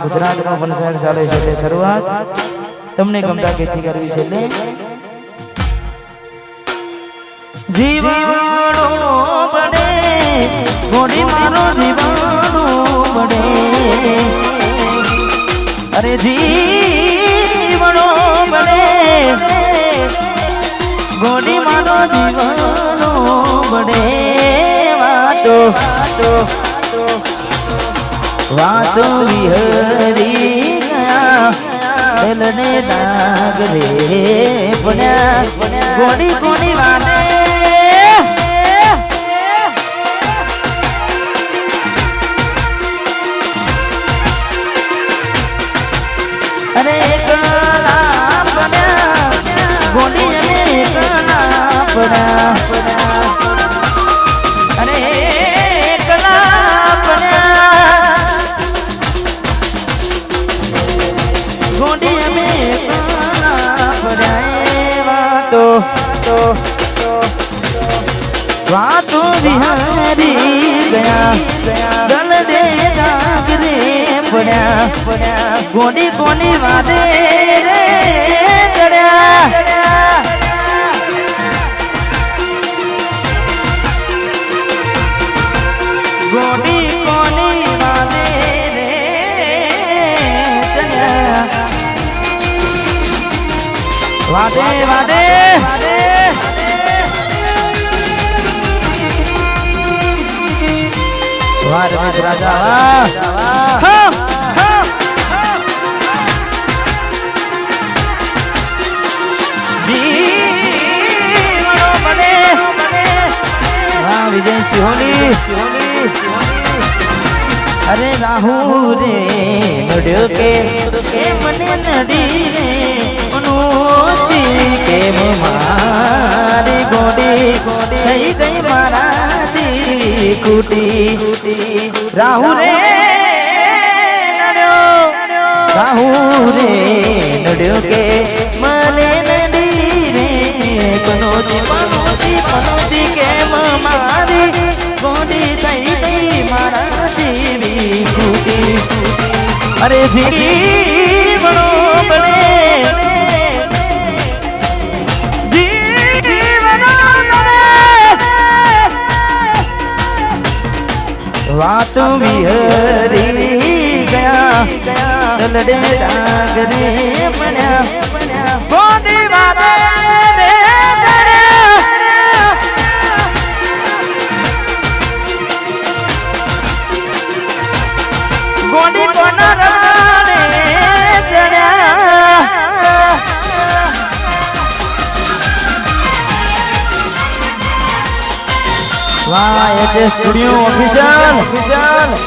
ગુજરાતમાં વલસાડ ચાલે છે એટલે શરૂઆત તમને ગમતા ગીતથી કરવી છે એટલે જીવાણો બને ગોડી મારો જીવાણો બને અરે જીવાણો બને ગોડી મારો જીવાણો બને વાતો વાતો વિહરી ગયા દિલને દાગ રે બન્યા ગોડી ગોડી વાને અરે કલા બન્યા ગોડી અને કલા બન્યા અરે કલા બન્યા ગોડી અને કલા બન્યા વાતો વાતો વિહારી ગયા દલ દે દાગ રે પડ્યા ગોડી કોની વાદે રે ચડ્યા ગોડી કોની વાદે રે ચડ્યા વાદે વાદે વાહ રમેશ રાજા વાહ विजय सिहोली अरे राहु रे नड्यो के मने नडी रे मनोती के मारे गोडी થઈ ગઈ મારાથી કુટી રાહુ રે નડ્યો કે મને નડી રે પનોતી કે મારી ગોડી થઈ ગઈ મારાથી કુટી અરે જીવણો બને વાતો વિહરી ગયા દલડે દાગ રે બન્યા ગોડી વાદે રે ગોડી કોના રાણે ચડ્યા વાહ એચ સ્ટુડિયો ઓફિશિયલ